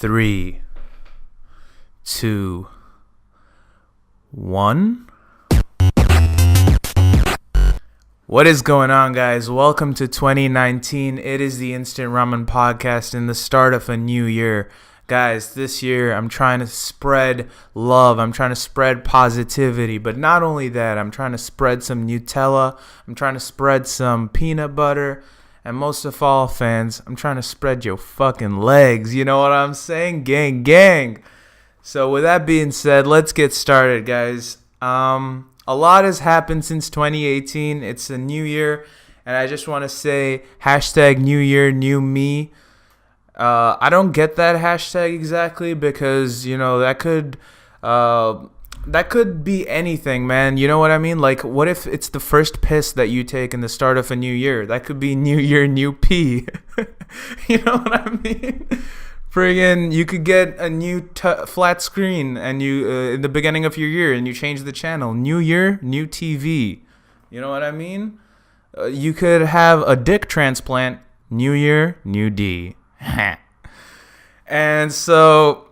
3, 2, 1. What is going on, guys? Welcome to 2019. It is the Instant Raman Podcast and the start of a new year. Guys, this year I'm trying to spread love. I'm trying to spread positivity. But not only that, I'm trying to spread some Nutella. I'm trying to spread some peanut butter. And most of all, fans, I'm trying to spread your fucking legs. You know what I'm saying? Gang, gang. So with that being said, let's get started, guys. A lot has happened since 2018. It's a new year. And I just want to say, hashtag new year, new me. I don't get that hashtag exactly because, you know, that could be anything, man. You know what I mean? Like, what if it's the first piss that you take in the start of a new year? That could be new year, new pee. You know what I mean? Friggin', you could get a new flat screen and you in the beginning of your year and you change the channel. New year, new TV. You know what I mean? You could have a dick transplant. New year, new D. And so,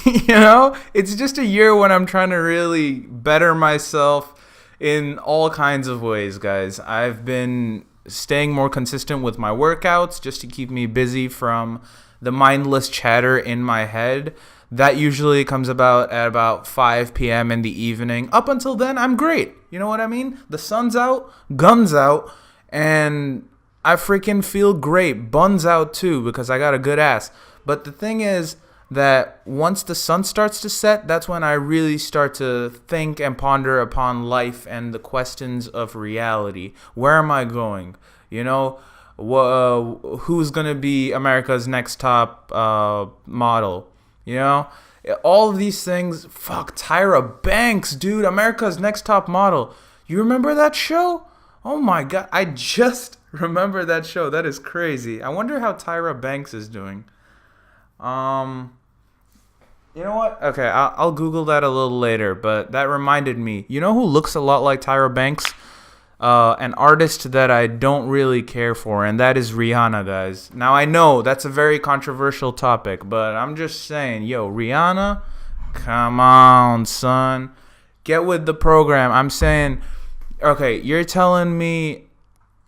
you know, it's just a year when I'm trying to really better myself in all kinds of ways, guys. I've been staying more consistent with my workouts just to keep me busy from the mindless chatter in my head. That usually comes about at about 5 p.m. in the evening. Up until then, I'm great. You know what I mean? The sun's out, guns out, and I freaking feel great. Buns out too, because I got a good ass. But the thing is that once the sun starts to set, that's when I really start to think and ponder upon life and the questions of reality. Where am I going? You know, who's going to be America's next top model? You know, all of these things. Fuck, Tyra Banks, dude, America's next top model. You remember that show? Oh my God, I just remember that show. That is crazy. I wonder how Tyra Banks is doing. You know what? Okay, I'll Google that a little later, but that reminded me. You know who looks a lot like Tyra Banks? An artist that I don't really care for, and that is Rihanna, guys. Now, I know that's a very controversial topic, but I'm just saying, yo, Rihanna, come on, son. Get with the program. I'm saying, okay, you're telling me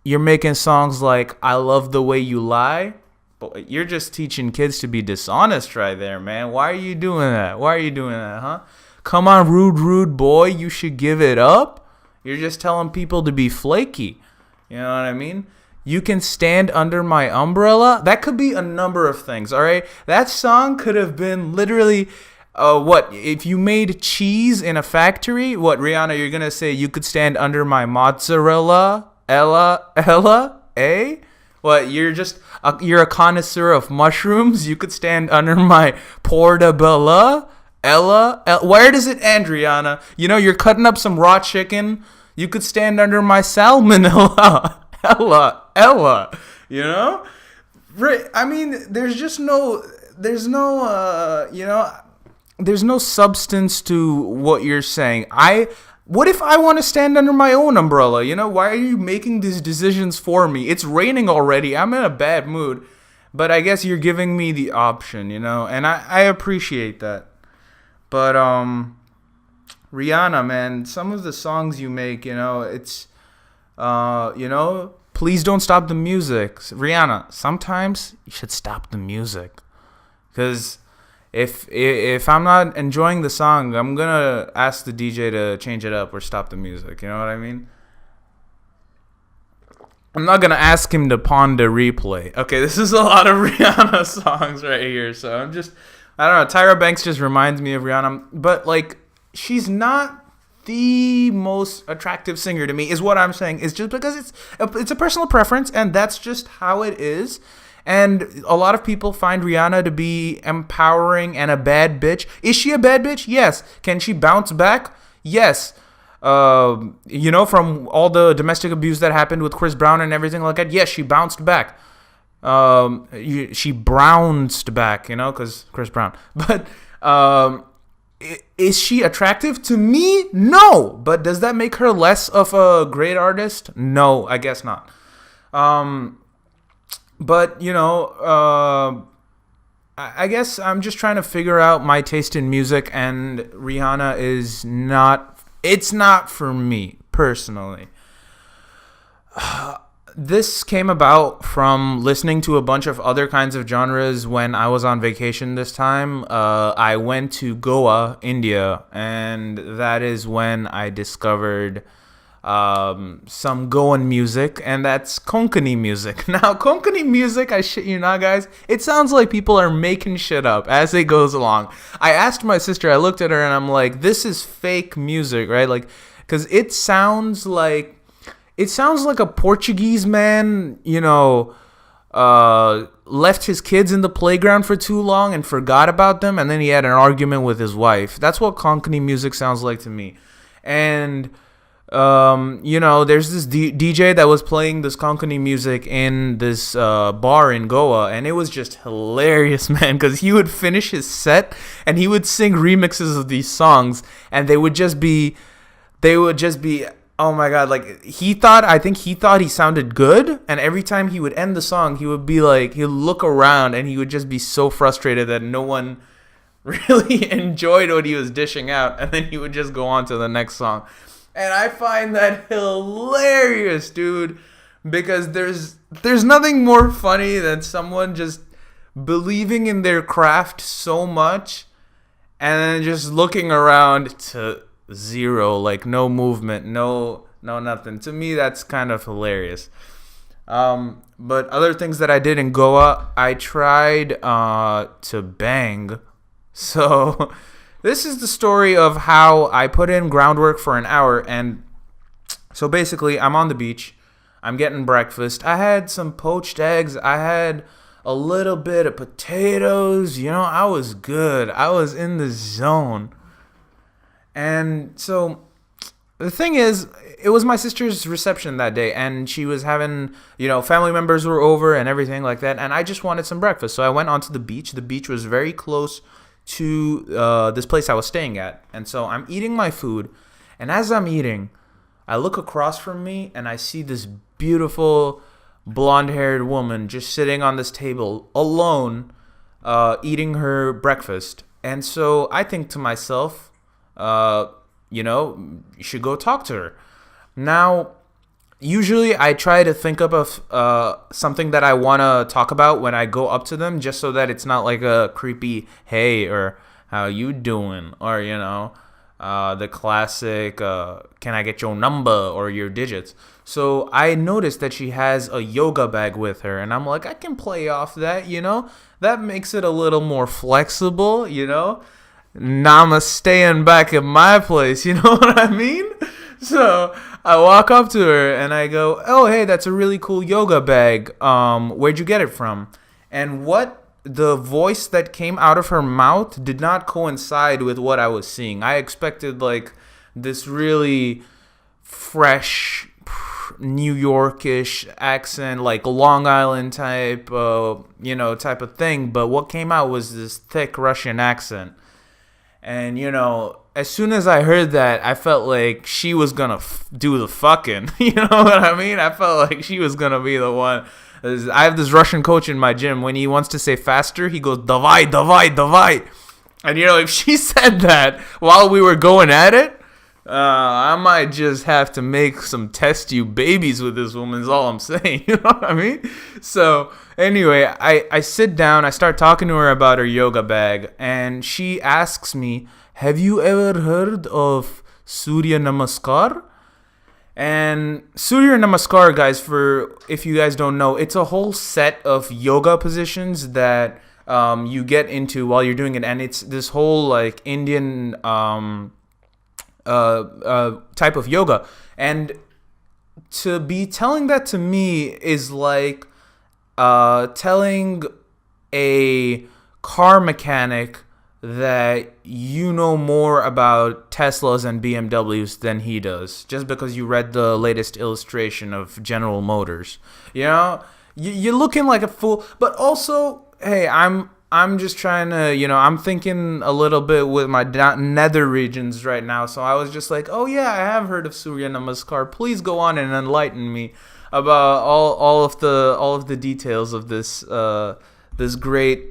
you're making songs like I Love the Way You Lie? But you're just teaching kids to be dishonest right there, man. Why are you doing that? Why are you doing that, huh? Come on, rude boy. You should give it up. You're just telling people to be flaky. You know what I mean? You can stand under my umbrella. That could be a number of things, all right? That song could have been literally, what? If you made cheese in a factory, what, Rihanna, you're going to say you could stand under my mozzarella? Ella, eh? What, you're a connoisseur of mushrooms? You could stand under my portabella? Ella? Where does it end, Rihanna? You know, you're cutting up some raw chicken. You could stand under my salmonella. Ella. You know? I mean, there's no substance to what you're saying. What if I want to stand under my own umbrella? You know, why are you making these decisions for me? It's raining already. I'm in a bad mood. But I guess you're giving me the option, you know, and I appreciate that. But Rihanna, man, some of the songs you make, you know, it's, you know, please don't stop the music. Rihanna, sometimes you should stop the music. Because if I'm not enjoying the song, I'm going to ask the DJ to change it up or stop the music. You know what I mean? I'm not going to ask him to pawn the replay. Okay, this is a lot of Rihanna songs right here. So I don't know. Tyra Banks just reminds me of Rihanna. But, like, she's not the most attractive singer to me, is what I'm saying. It's just because it's a personal preference, and that's just how it is. And a lot of people find Rihanna to be empowering and a bad bitch. Is she a bad bitch? Yes. Can she bounce back? Yes. You know, from all the domestic abuse that happened with Chris Brown and everything like that. Yes, she bounced back. She brounced back, you know, because Chris Brown. But is she attractive to me? No. But does that make her less of a great artist? No, I guess not. But, you know, I guess I'm just trying to figure out my taste in music, and Rihanna is not. It's not for me personally. This came about from listening to a bunch of other kinds of genres when I was on vacation this time. I went to Goa, India, and that is when I discovered some Goan music, and that's Konkani music. Now, Konkani music, I shit you not, guys, it sounds like people are making shit up as it goes along. I asked my sister, I looked at her, and I'm like, this is fake music, right? Like, because it sounds like a Portuguese man, left his kids in the playground for too long and forgot about them, and then he had an argument with his wife. That's what Konkani music sounds like to me. And there's this DJ that was playing this Konkani music in this bar in Goa, and it was just hilarious, man, because he would finish his set and he would sing remixes of these songs, and they would just be, oh my god, like I think he thought he sounded good, and every time he would end the song, he would be like, he'd look around and he would just be so frustrated that no one really enjoyed what he was dishing out, and then he would just go on to the next song. And I find that hilarious, dude, because there's nothing more funny than someone just believing in their craft so much and then just looking around to zero, like no movement, no nothing. To me, that's kind of hilarious. But other things that I did in Goa, I tried to bang. So this is the story of how I put in groundwork for an hour. And so basically, I'm on the beach. I'm getting breakfast. I had some poached eggs. I had a little bit of potatoes. I was good. I was in the zone. And so the thing is, it was my sister's reception that day, and she was having, family members were over and everything like that, and I just wanted some breakfast. So I went onto the beach. The beach was very close to this place I was staying at. And so I'm eating my food, and as I'm eating, I look across from me, and I see this beautiful blonde-haired woman just sitting on this table alone, eating her breakfast. And so I think to myself, you should go talk to her. Now, usually I try to think of something that I want to talk about when I go up to them, just so that it's not like a creepy, hey, or how you doing, or, the classic, can I get your number or your digits? So I noticed that she has a yoga bag with her, and I'm like, I can play off that, that makes it a little more flexible, Nah, I'm staying back at my place, you know what I mean? So I walk up to her and I go, oh, hey, that's a really cool yoga bag. Where'd you get it from? And the voice that came out of her mouth did not coincide with what I was seeing. I expected like this really fresh New Yorkish accent, like Long Island type, type of thing. But what came out was this thick Russian accent. And, as soon as I heard that, I felt like she was going to do the fucking. You know what I mean? I felt like she was going to be the one. I have this Russian coach in my gym. When he wants to say faster, he goes, davai, davai, davai. And, if she said that while we were going at it, I might just have to make some test tube babies with this woman is all I'm saying. You know what I mean? So anyway, I sit down. I start talking to her about her yoga bag. And she asks me, have you ever heard of Surya Namaskar? And Surya Namaskar, guys, if you guys don't know, it's a whole set of yoga positions that you get into while you're doing it. And it's this whole like Indian type of yoga, and to be telling that to me is like telling a car mechanic that you know more about Teslas and BMWs than he does, just because you read the latest illustration of General Motors. You're looking like a fool, but also, hey, I'm just trying to, I'm thinking a little bit with my nether regions right now. So I was just like, oh yeah, I have heard of Surya Namaskar. Please go on and enlighten me about all of the details of this this great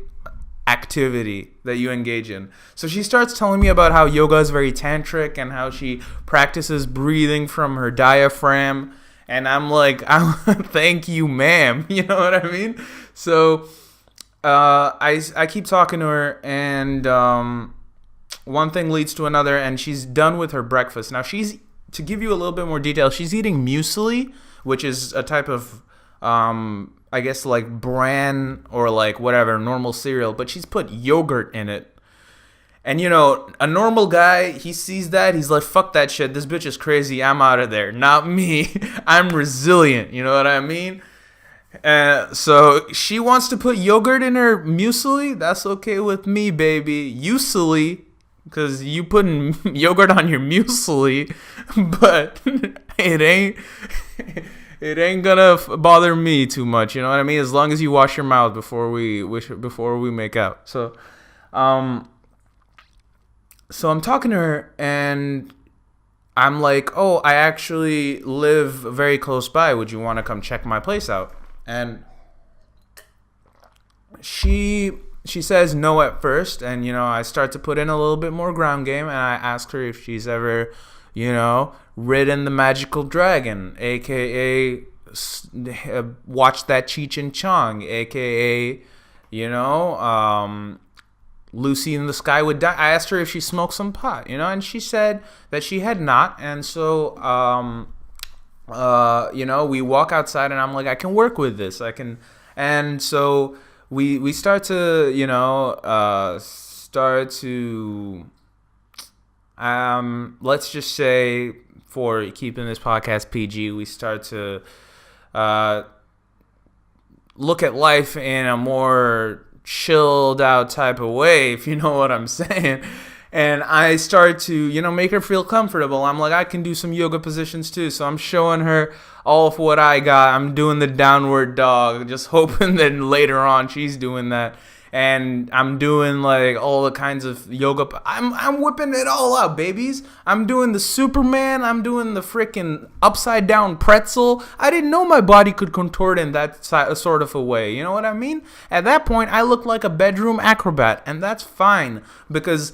activity that you engage in. So she starts telling me about how yoga is very tantric and how she practices breathing from her diaphragm. And I'm like, thank you, ma'am. You know what I mean? So I keep talking to her, and one thing leads to another, and she's done with her breakfast. Now, to give you a little bit more detail, she's eating muesli, which is a type of, I guess, like bran or like whatever, normal cereal, but she's put yogurt in it. And, you know, a normal guy, he sees that, he's like, fuck that shit, this bitch is crazy, I'm out of there. Not me. I'm resilient, you know what I mean? So she wants to put yogurt in her muesli. That's okay with me, baby. Usually, because you putting yogurt on your muesli, but it ain't gonna bother me too much. You know what I mean? As long as you wash your mouth before we make out. So I'm talking to her, and I'm like, oh, I actually live very close by. Would you want to come check my place out? And she says no at first, and, you know, I start to put in a little bit more ground game, and I ask her if she's ever, you know, ridden the magical dragon, a.k.a. watched that Cheech and Chong, a.k.a., you know, Lucy in the Sky Would Die. I asked her if she smoked some pot, you know, and she said that she had not, and so, you know, we walk outside, and I'm like, I can work with this. And so we start to, you know, let's just say, for keeping this podcast PG, we start to look at life in a more chilled out type of way, if you know what I'm saying. And I start to, you know, make her feel comfortable. I'm like, I can do some yoga positions too. So I'm showing her all of what I got. I'm doing the downward dog, just hoping that later on she's doing that. And I'm doing like all the kinds of yoga. I'm whipping it all out, babies. I'm doing the Superman. I'm doing the freaking upside down pretzel. I didn't know my body could contort in that sort of a way. You know what I mean? At that point, I look like a bedroom acrobat, and that's fine, because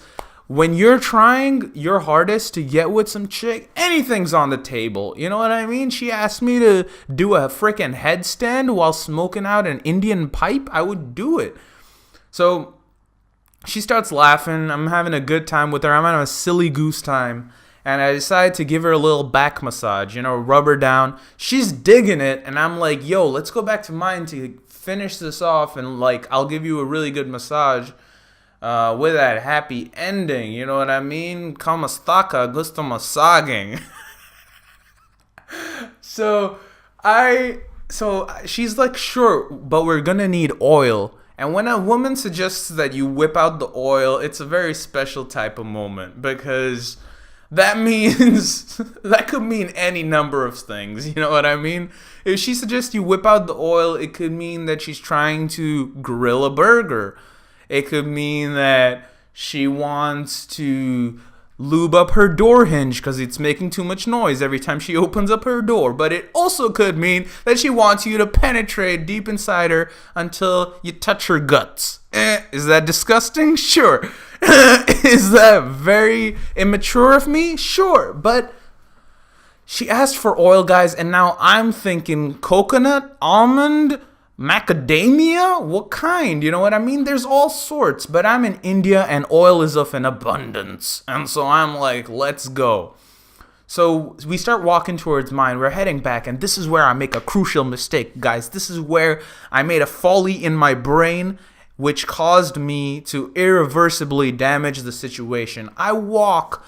when you're trying your hardest to get with some chick, anything's on the table. You know what I mean? She asked me to do a freaking headstand while smoking out an Indian pipe. I would do it. So she starts laughing. I'm having a good time with her. I'm having a silly goose time. And I decide to give her a little back massage, you know, rub her down. She's digging it. And I'm like, yo, let's go back to mine to finish this off. And, like, I'll give you a really good massage with that happy ending. You know what I mean? Kamastaka, gusto masaging. So she's like, sure, but we're going to need oil. And when a woman suggests that you whip out the oil, it's a very special type of moment, because that means, that could mean any number of things, you know what I mean? If she suggests you whip out the oil, it could mean that she's trying to grill a burger. It could mean that she wants to lube up her door hinge because it's making too much noise every time she opens up her door. But it also could mean that she wants you to penetrate deep inside her until you touch her guts. Is that disgusting? Sure. Is that very immature of me? Sure. But she asked for oil, guys, and now I'm thinking coconut, almond, macadamia? What kind? You know what I mean? There's all sorts, but I'm in India and oil is of an abundance. And so I'm like, let's go. So we start walking towards mine. We're heading back, and this is where I make a crucial mistake, guys. This is where I made a folly in my brain, which caused me to irreversibly damage the situation. I walk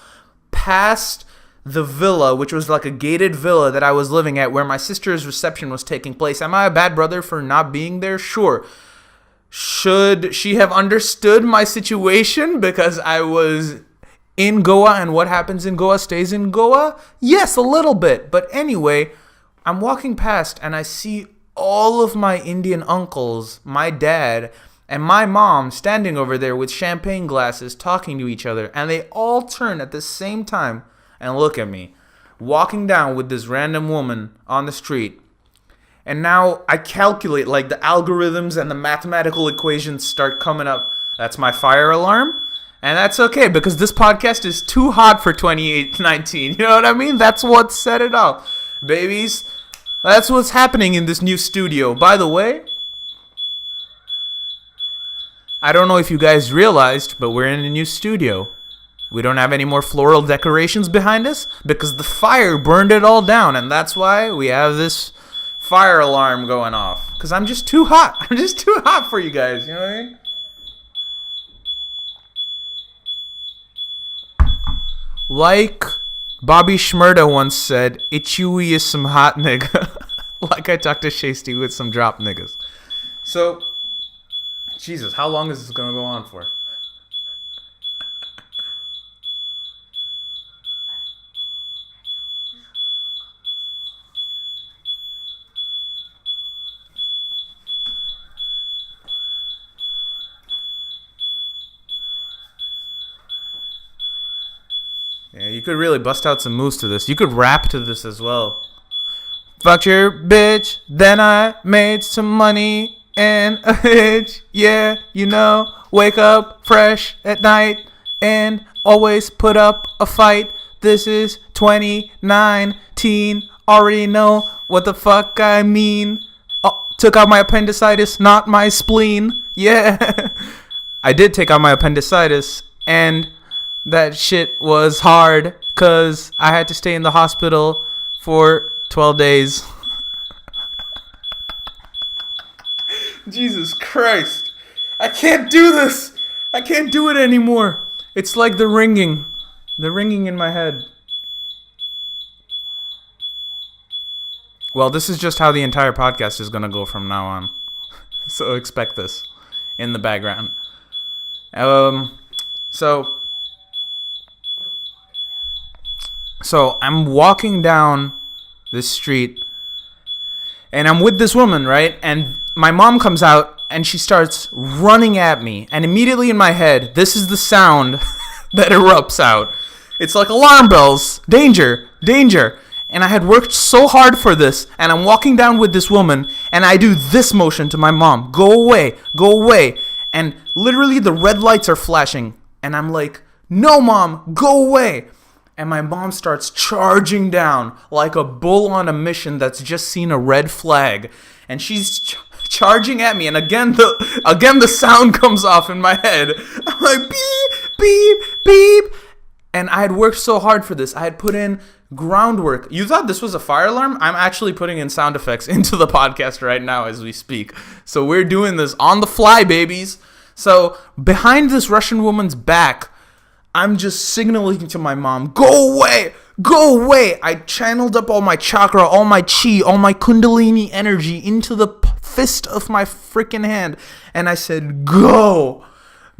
past the villa, which was like a gated villa that I was living at, where my sister's reception was taking place. Am I a bad brother for not being there? Sure. Should she have understood my situation because I was in Goa and what happens in Goa stays in Goa? Yes, a little bit. But anyway, I'm walking past and I see all of my Indian uncles, my dad, and my mom standing over there with champagne glasses talking to each other. And they all turn at the same time and look at me, walking down with this random woman on the street. And now I calculate, like, the algorithms and the mathematical equations start coming up. That's my fire alarm. And that's okay because this podcast is too hot for 2019. You know what I mean? That's what set it up. Babies, that's what's happening in this new studio. By the way, I don't know if you guys realized, but we're in a new studio. We don't have any more floral decorations behind us because the fire burned it all down. And that's why we have this fire alarm going off. Because I'm just too hot. I'm just too hot for you guys. You know what I mean? Like Bobby Shmurda once said, Itchui is some hot nigga. Like I talked to Shasty with some drop niggas. So, Jesus, how long is this going to go on for? Yeah, you could really bust out some moves to this. You could rap to this as well. Fucked your bitch, then I made some money and a hitch. Yeah, you know, wake up fresh at night and always put up a fight. This is 2019. Already know what the fuck I mean. Oh, took out my appendicitis, not my spleen. Yeah, I did take out my appendicitis and that shit was hard because I had to stay in the hospital for 12 days. Jesus Christ. I can't do this. I can't do it anymore. It's like the ringing in my head. Well, this is just how the entire podcast is going to go from now on. So expect this in the background. So I'm walking down this street and I'm with this woman, right? And my mom comes out and she starts running at me. And immediately in my head, this is the sound that erupts out. It's like alarm bells. Danger, danger. And I had worked so hard for this. And I'm walking down with this woman and I do this motion to my mom. Go away, go away. And literally the red lights are flashing. And I'm like, no, mom, go away. And my mom starts charging down like a bull on a mission that's just seen a red flag. And she's charging at me. And again the sound comes off in my head. I'm like, beep, beep, beep. And I had worked so hard for this. I had put in groundwork. You thought this was a fire alarm? I'm actually putting in sound effects into the podcast right now as we speak. So we're doing this on the fly, babies. So behind this Russian woman's back, I'm just signaling to my mom, go away, go away. I channeled up all my chakra, all my chi, all my kundalini energy into the fist of my freaking hand. And I said, go,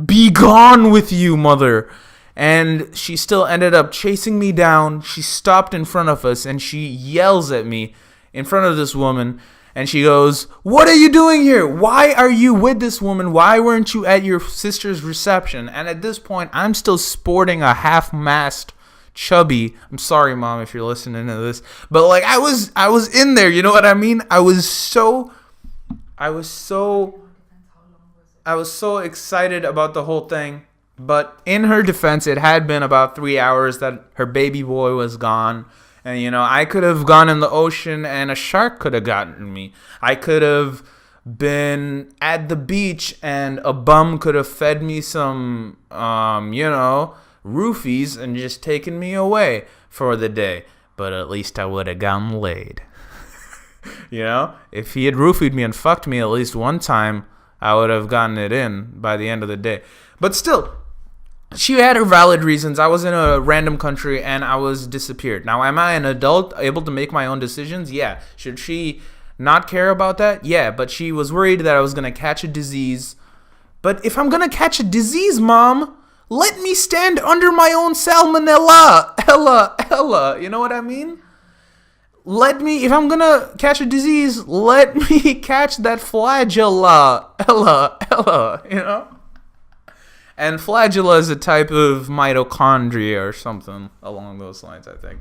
be gone with you, mother. And she still ended up chasing me down. She stopped in front of us and she yells at me in front of this woman. And she goes, what are you doing here? Why are you with this woman? Why weren't you at your sister's reception? And at this point, I'm still sporting a half-mast chubby. I'm sorry, Mom, if you're listening to this. But like I was in there, you know what I mean? I was so excited about the whole thing. But in her defense, it had been about 3 hours that her baby boy was gone. And, you know, I could have gone in the ocean and a shark could have gotten me. I could have been at the beach and a bum could have fed me some, roofies and just taken me away for the day. But at least I would have gotten laid. You know, if he had roofied me and fucked me at least one time, I would have gotten it in by the end of the day. But still, she had her valid reasons. I was in a random country and I was disappeared. Now, am I an adult able to make my own decisions? Yeah. Should she not care about that? Yeah. But she was worried that I was going to catch a disease. But if I'm going to catch a disease, Mom, let me stand under my own salmonella. Ella. You know what I mean? If I'm going to catch a disease, let me catch that flagella. Ella, you know? And flagella is a type of mitochondria or something along those lines, I think.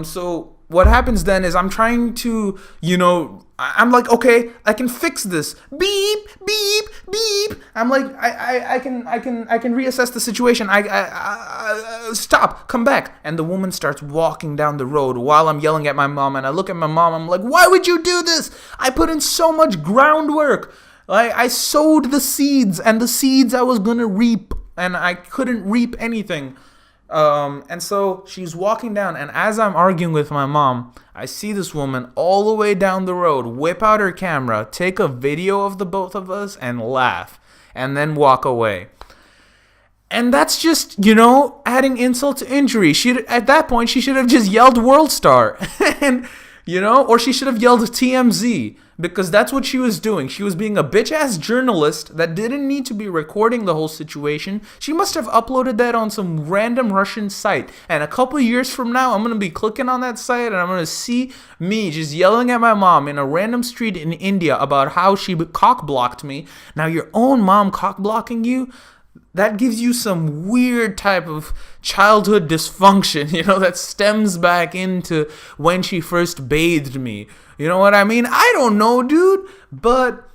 So what happens then is I'm trying to, I'm like, okay, I can fix this. Beep, beep, beep. I'm like, I can reassess the situation. Stop, come back. And the woman starts walking down the road while I'm yelling at my mom. And I look at my mom. I'm like, why would you do this? I put in so much groundwork. Like, I sowed the seeds, and the seeds I was gonna reap, and I couldn't reap anything. And so she's walking down, and as I'm arguing with my mom, I see this woman all the way down the road whip out her camera, take a video of the both of us, and laugh, and then walk away. And that's just, adding insult to injury. At that point, she should have just yelled World Star, and or she should have yelled TMZ, because that's what she was doing. She was being a bitch-ass journalist that didn't need to be recording the whole situation. She must have uploaded that on some random Russian site. And a couple years from now, I'm going to be clicking on that site, and I'm going to see me just yelling at my mom in a random street in India about how she cock-blocked me. Now, your own mom cock-blocking you? That gives you some weird type of childhood dysfunction, that stems back into when she first bathed me. You know what I mean? I don't know, dude, but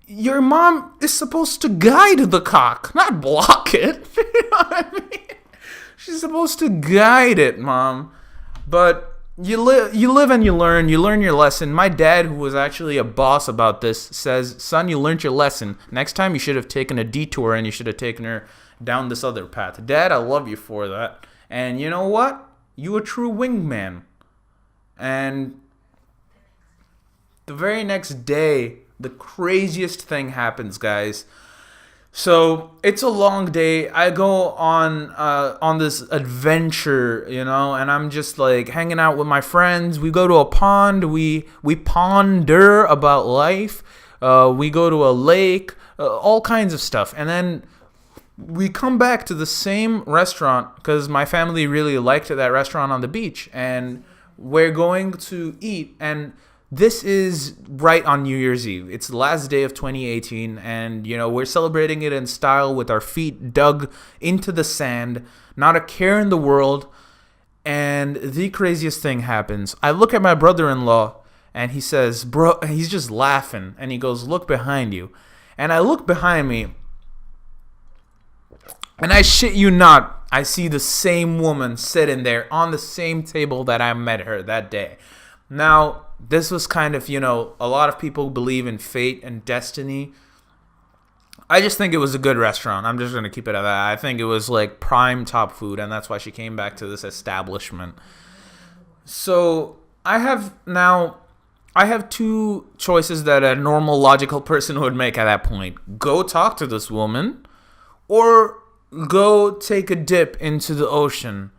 your mom is supposed to guide the cock, not block it. You know what I mean? She's supposed to guide it, Mom. But you live and you learn your lesson. My dad, who was actually a boss about this, says, son, you learned your lesson. Next time you should have taken a detour and you should have taken her down this other path. Dad, I love you for that. And you know what? You a true wingman. And the very next day, the craziest thing happens, guys. So it's a long day. I go on this adventure, and I'm just like hanging out with my friends. We go to a pond. We ponder about life. We go to a lake. All kinds of stuff, and then we come back to the same restaurant because my family really liked that restaurant on the beach, and we're going to eat. And this is right on New Year's Eve. It's the last day of 2018, and, we're celebrating it in style with our feet dug into the sand, not a care in the world, and the craziest thing happens. I look at my brother-in-law, and he says, bro, he's just laughing, and he goes, look behind you. And I look behind me, and I shit you not, I see the same woman sitting there on the same table that I met her that day. Now, this was kind of, a lot of people believe in fate and destiny. I just think it was a good restaurant. I'm just going to keep it at that. I think it was like prime top food, and that's why she came back to this establishment. So I have two choices that a normal logical person would make at that point. Go talk to this woman, or go take a dip into the ocean.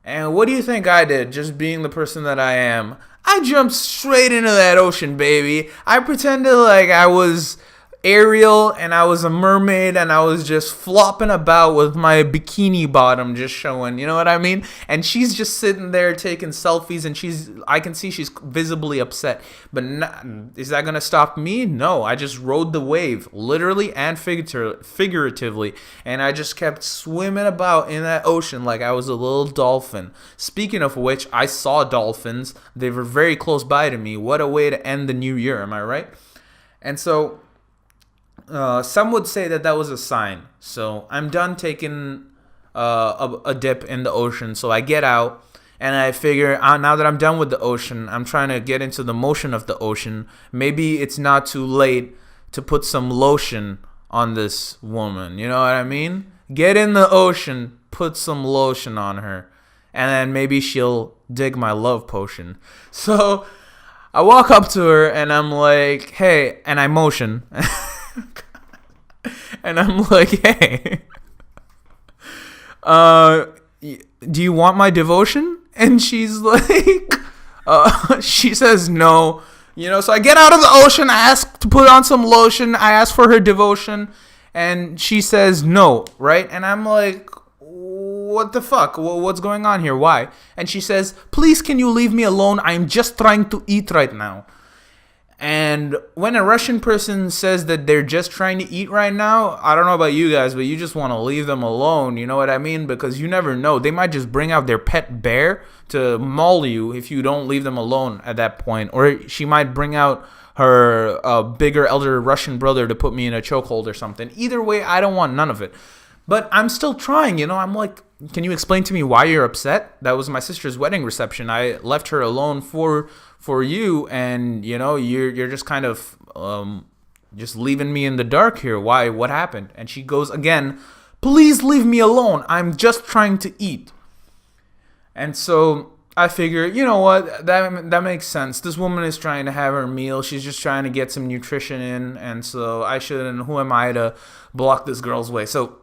And what do you think I did, just being the person that I am? I jumped straight into that ocean, baby. I pretended like I was Ariel and I was a mermaid and I was just flopping about with my bikini bottom just showing, you know what I mean? And she's just sitting there taking selfies, and I can see she's visibly upset. But is that going to stop me? No, I just rode the wave, literally and figuratively. And I just kept swimming about in that ocean like I was a little dolphin. Speaking of which, I saw dolphins. They were very close by to me. What a way to end the new year, am I right? And so some would say that was a sign. So I'm done taking a dip in the ocean. So I get out, and I figure now that I'm done with the ocean, I'm trying to get into the motion of the ocean. Maybe it's not too late to put some lotion on this woman. You know what I mean? Get in the ocean, put some lotion on her, and then maybe she'll dig my love potion. So I walk up to her, and I'm like, hey, and I motion. And I'm like, hey, do you want my devotion? And she's like, she says no. So I get out of the ocean, I ask to put on some lotion, I ask for her devotion, and she says no, right? And I'm like, what the fuck? What's going on here? Why? And she says, please, can you leave me alone? I'm just trying to eat right now. And when a Russian person says that they're just trying to eat right now, I don't know about you guys, but you just want to leave them alone. You know what I mean? Because you never know. They might just bring out their pet bear to maul you if you don't leave them alone at that point. Or she might bring out her bigger elder Russian brother to put me in a chokehold or something. Either way, I don't want none of it. But I'm still trying, I'm like, can you explain to me why you're upset? That was my sister's wedding reception. I left her alone for you, and you're just kind of just leaving me in the dark here. Why? What happened? And she goes again, please leave me alone. I'm just trying to eat. And so I figure, you know what? That makes sense. This woman is trying to have her meal. She's just trying to get some nutrition in. And so I shouldn't. Who am I to block this girl's way? So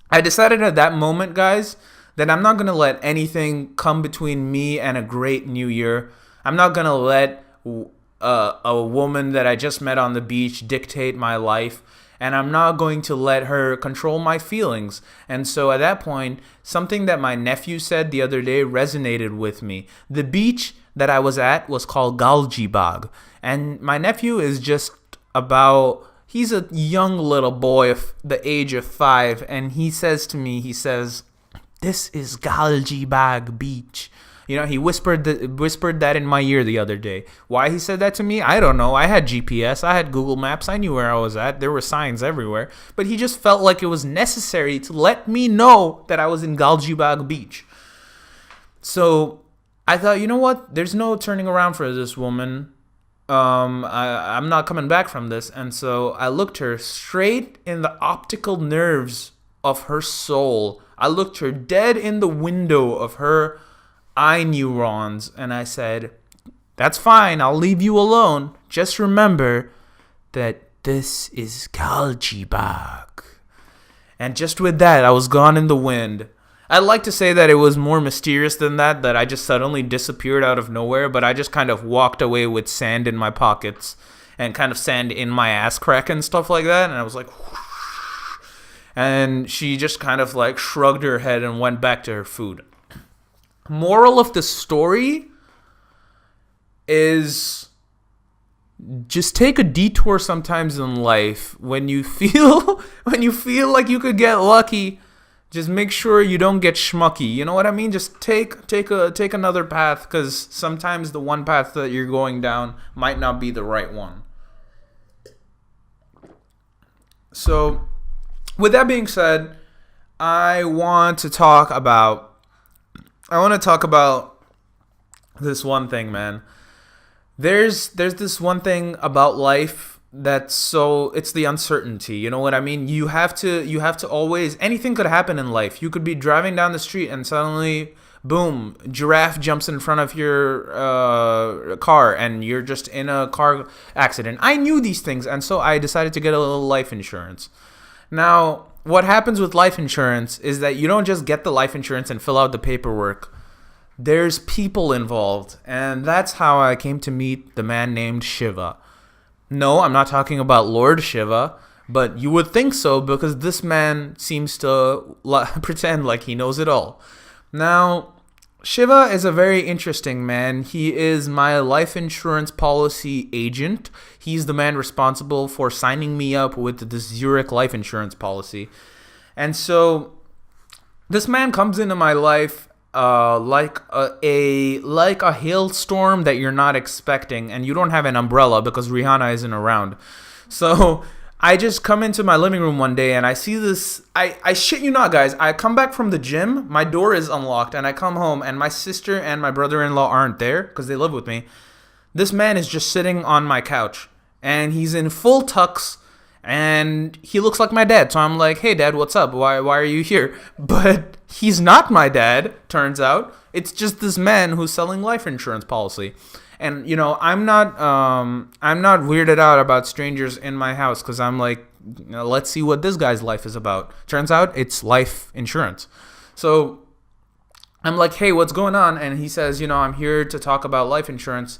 I decided at that moment, guys, that I'm not going to let anything come between me and a great new year. I'm not going to let a woman that I just met on the beach dictate my life. And I'm not going to let her control my feelings. And so at that point, something that my nephew said the other day resonated with me. The beach that I was at was called Galjibag. And my nephew is just he's a young little boy of the age of 5. And he says to me, this is Galjibag Beach. He whispered that in my ear the other day. Why he said that to me, I don't know. I had GPS. I had Google Maps. I knew where I was at. There were signs everywhere. But he just felt like it was necessary to let me know that I was in Galjibag Beach. So I thought, you know what? There's no turning around for this woman. I'm not coming back from this. And so I looked her straight in the optical nerves of her soul. I looked her dead in the window of her eye neurons, and I said, that's fine, I'll leave you alone. Just remember that this is Galjibag. And just with that, I was gone in the wind. I'd like to say that it was more mysterious than that I just suddenly disappeared out of nowhere, but I just kind of walked away with sand in my pockets and kind of sand in my ass crack and stuff like that, and I was like, whoosh. And she just kind of like shrugged her head and went back to her food. Moral of the story is just take a detour sometimes in life. When you feel like you could get lucky, just make sure you don't get schmucky. You know what I mean? Just take another path, because sometimes the one path that you're going down might not be the right one. So, with that being said, I want to talk about this one thing, man. There's this one thing about life it's the uncertainty. You know what I mean? You have to always, anything could happen in life. You could be driving down the street and suddenly, boom, giraffe jumps in front of your car and you're just in a car accident. I knew these things, and so I decided to get a little life insurance. Now, what happens with life insurance is that you don't just get the life insurance and fill out the paperwork. There's people involved, and that's how I came to meet the man named Shiva. No, I'm not talking about Lord Shiva, but you would think so, because this man seems to pretend like he knows it all. Now, Shiva is a very interesting man. He is my life insurance policy agent. He's the man responsible for signing me up with the Zurich life insurance policy. And so this man comes into my life like a hailstorm that you're not expecting, and you don't have an umbrella because Rihanna isn't around. So I just come into my living room one day and I see this. I shit you not, guys. I come back from the gym. My door is unlocked, and I come home, and my sister and my brother-in-law aren't there because they live with me. This man is just sitting on my couch, and he's in full tux, and he looks like my dad. So I'm like, hey, Dad, what's up? Why are you here? But he's not my dad, turns out. It's just this man who's selling life insurance policy. And, I'm not weirded out about strangers in my house, because I'm like, let's see what this guy's life is about. Turns out it's life insurance. So I'm like, hey, what's going on? And he says, I'm here to talk about life insurance.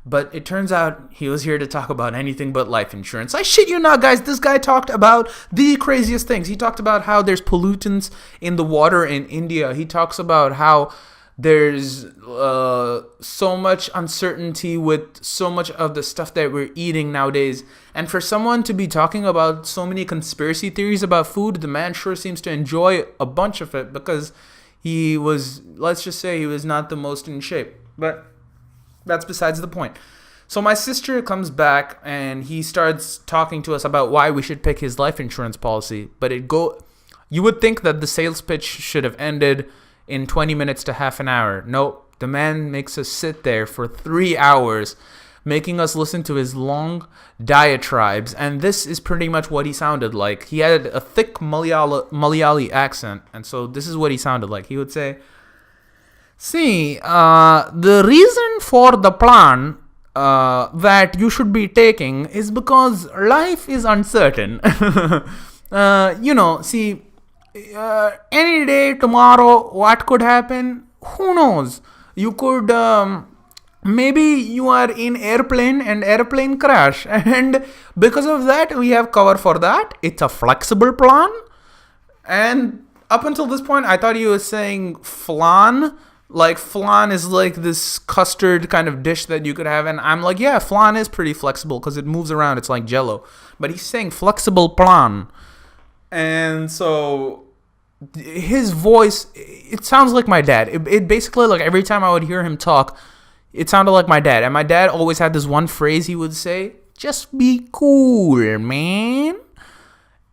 But it turns out he was here to talk about anything but life insurance. I shit you not, guys. This guy talked about the craziest things. He talked about how there's pollutants in the water in India. He talks about how there's so much uncertainty with so much of the stuff that we're eating nowadays. And for someone to be talking about so many conspiracy theories about food, the man sure seems to enjoy a bunch of it, because he was, let's just say, he was not the most in shape. But that's besides the point. So my sister comes back and he starts talking to us about why we should pick his life insurance policy. But you would think that the sales pitch should have ended in 20 minutes to half an hour. Nope. The man makes us sit there for 3 hours, making us listen to his long diatribes. And this is pretty much what he sounded like. He had a thick Malayali accent. And so this is what he sounded like. He would say, see, the reason for the plan that you should be taking is because life is uncertain. See, any day, tomorrow, what could happen? Who knows? You could, maybe you are in airplane and airplane crash. And because of that, we have cover for that. It's a flexible plan. And up until this point, I thought he was saying flan. Like, flan is like this custard kind of dish that you could have. And I'm like, yeah, flan is pretty flexible because it moves around. It's like Jell-O. But he's saying flexible plan. And so his voice, it sounds like my dad. It basically, like, every time I would hear him talk, it sounded like my dad. And my dad always had this one phrase he would say, just be cool, man.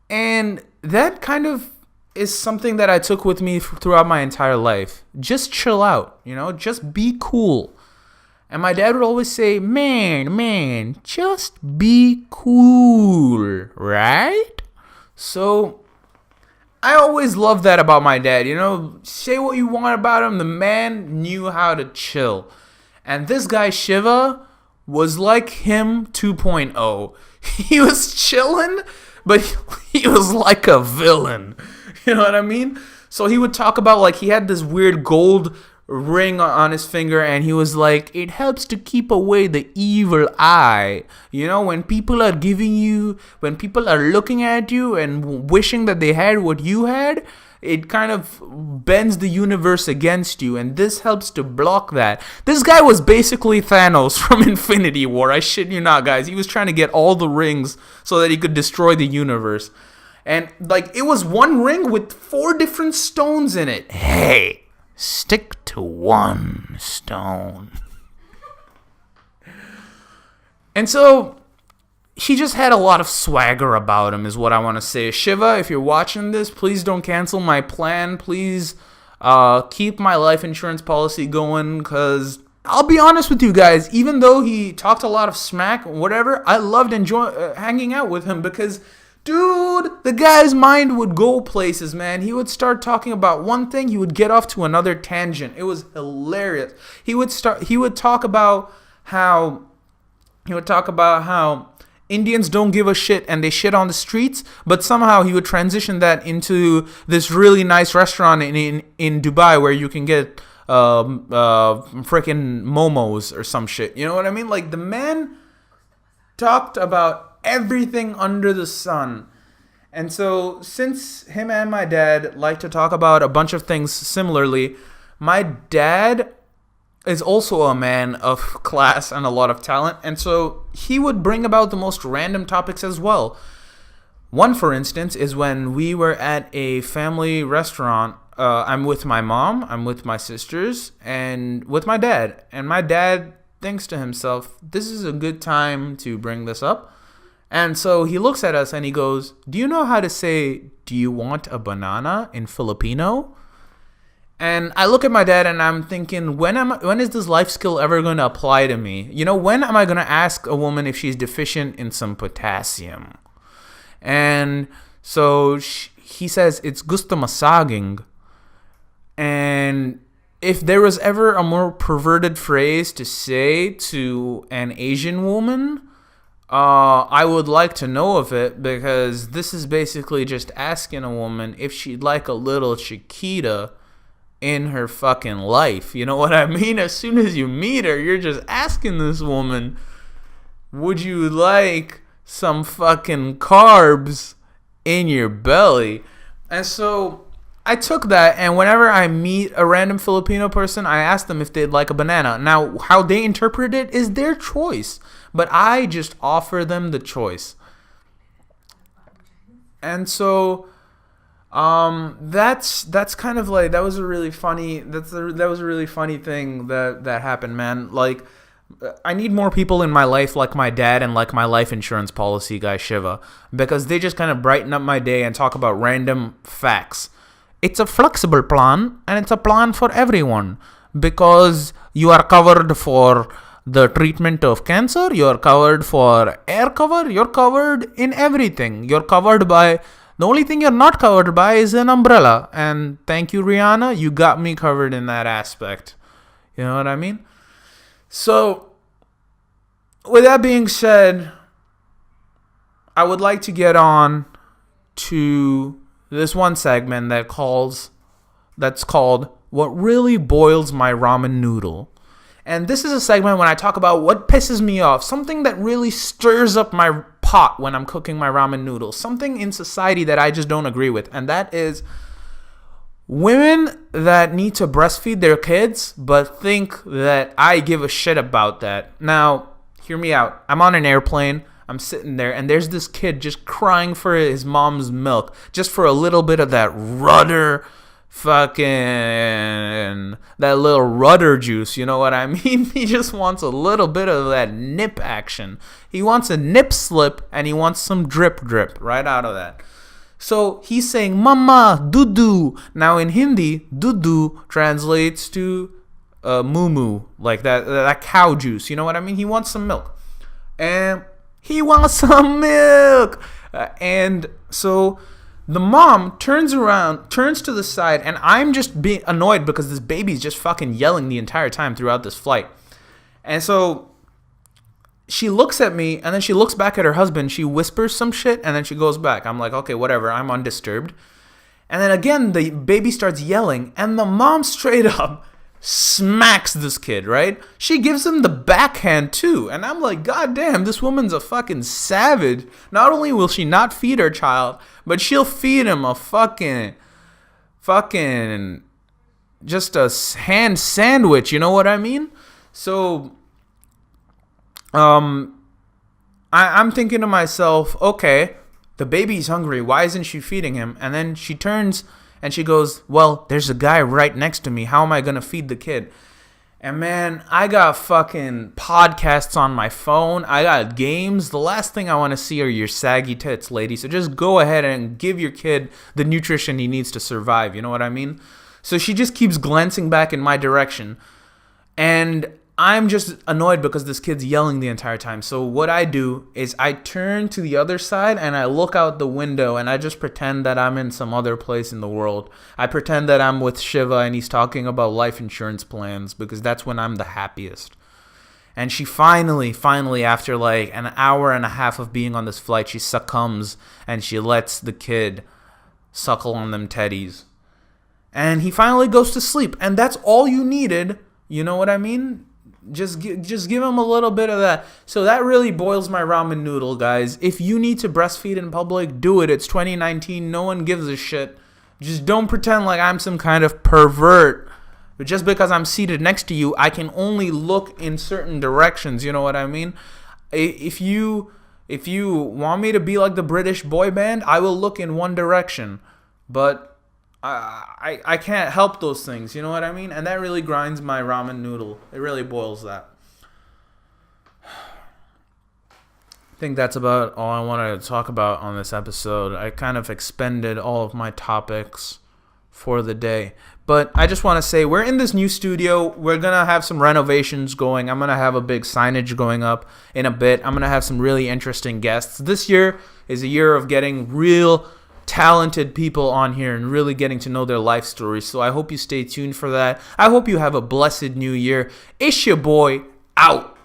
And that kind of is something that I took with me throughout my entire life. Just chill out, just be cool. And my dad would always say, man, just be cool, right? So I always loved that about my dad. Say what you want about him. The man knew how to chill. And this guy, Shiva, was like him 2.0. He was chilling, but he was like a villain. You know what I mean? So he would talk about, like, he had this weird gold ring on his finger, and he was like, it helps to keep away the evil eye. When people are looking at you and wishing that they had what you had, it kind of bends the universe against you, and this helps to block that. This guy was basically Thanos from Infinity War. I shit you not, guys. He was trying to get all the rings so that he could destroy the universe. And, like, it was one ring with 4 different stones in it. Hey, stick to one stone. And so he just had a lot of swagger about him, is what I want to say. Shiva, if you're watching this, please don't cancel my plan. Please keep my life insurance policy going, because I'll be honest with you guys, even though he talked a lot of smack, whatever, I loved hanging out with him because, dude, the guy's mind would go places, man. He would start talking about one thing, he would get off to another tangent. It was hilarious. He would talk about how Indians don't give a shit and they shit on the streets, but somehow he would transition that into this really nice restaurant in Dubai where you can get freaking momos or some shit. You know what I mean? Like, the man talked about everything under the sun. And so, since him and my dad like to talk about a bunch of things similarly, my dad is also a man of class and a lot of talent, and so he would bring about the most random topics as well. One, for instance, is when we were at a family restaurant. I'm with my mom, I'm with my sisters, and with my dad. And my dad thinks to himself, this is a good time to bring this up. And so he looks at us and he goes, do you know how to say, do you want a banana in Filipino? And I look at my dad and I'm thinking, when is this life skill ever going to apply to me? When am I going to ask a woman if she's deficient in some potassium? And so he says, it's gusto masaging. And if there was ever a more perverted phrase to say to an Asian woman, I would like to know of it, because this is basically just asking a woman if she'd like a little Chiquita in her fucking life. You know what I mean? As soon as you meet her, you're just asking this woman, would you like some fucking carbs in your belly? And so I took that, and whenever I meet a random Filipino person, I ask them if they'd like a banana. Now, how they interpret it is their choice, but I just offer them the choice. And so that's kind of like, that was a really funny thing that happened, man. Like, I need more people in my life like my dad and like my life insurance policy guy Shiva, because they just kind of brighten up my day and talk about random facts. It's a flexible plan, and it's a plan for everyone, because you are covered for the treatment of cancer, you're covered for air cover, you're covered in everything. You're covered by, the only thing you're not covered by is an umbrella. And thank you, Rihanna, you got me covered in that aspect. You know what I mean? So, with that being said, I would like to get on to this one segment that's called What Really Boils My Ramen Noodle. And this is a segment when I talk about what pisses me off, something that really stirs up my pot when I'm cooking my ramen noodles, something in society that I just don't agree with, and that is women that need to breastfeed their kids but think that I give a shit about that. Now, hear me out. I'm on an airplane. I'm sitting there, and there's this kid just crying for his mom's milk, just for a little bit of that rudder, that little rudder juice, you know what I mean? He just wants a little bit of that nip action. He wants a nip slip, and he wants some drip right out of that. So he's saying, Mama, doo-doo. Now in Hindi, doo-doo translates to moo-moo, like that cow juice, you know what I mean? He wants some milk. And he wants some milk. And so the mom turns to the side, and I'm just being annoyed because this baby's just fucking yelling the entire time throughout this flight. And so she looks at me, and then she looks back at her husband. She whispers some shit, and then she goes back. I'm like, okay, whatever. I'm undisturbed. And then again, the baby starts yelling, and the mom straight up smacks this kid, right? She gives him the backhand too. And I'm like, God damn, this woman's a fucking savage. Not only will she not feed her child, but she'll feed him a fucking just a hand sandwich, you know what I mean? So I'm thinking to myself, okay, the baby's hungry, why isn't she feeding him? And then she turns and she goes, well, there's a guy right next to me. How am I going to feed the kid? And man, I got fucking podcasts on my phone. I got games. The last thing I want to see are your saggy tits, lady. So just go ahead and give your kid the nutrition he needs to survive. You know what I mean? So she just keeps glancing back in my direction. And I'm just annoyed because this kid's yelling the entire time. So what I do is I turn to the other side and I look out the window and I just pretend that I'm in some other place in the world. I pretend that I'm with Shiva and he's talking about life insurance plans because that's when I'm the happiest. And she finally, after like an hour and a half of being on this flight, she succumbs and she lets the kid suckle on them teddies. And he finally goes to sleep. And that's all you needed. You know what I mean? Just give him a little bit of that. So that really boils my ramen noodle, guys. If you need to breastfeed in public, do it. It's 2019. No one gives a shit. Just don't pretend like I'm some kind of pervert. But just because I'm seated next to you, I can only look in certain directions. You know what I mean? If you want me to be like the British boy band, I will look in one direction. But I can't help those things, you know what I mean? And that really grinds my ramen noodle. It really boils that. I think that's about all I wanted to talk about on this episode. I kind of expended all of my topics for the day. But I just want to say, we're in this new studio. We're going to have some renovations going. I'm going to have a big signage going up in a bit. I'm going to have some really interesting guests. This year is a year of getting real talented people on here and really getting to know their life stories. So I hope you stay tuned for that. I hope you have a blessed new year. It's your boy, out.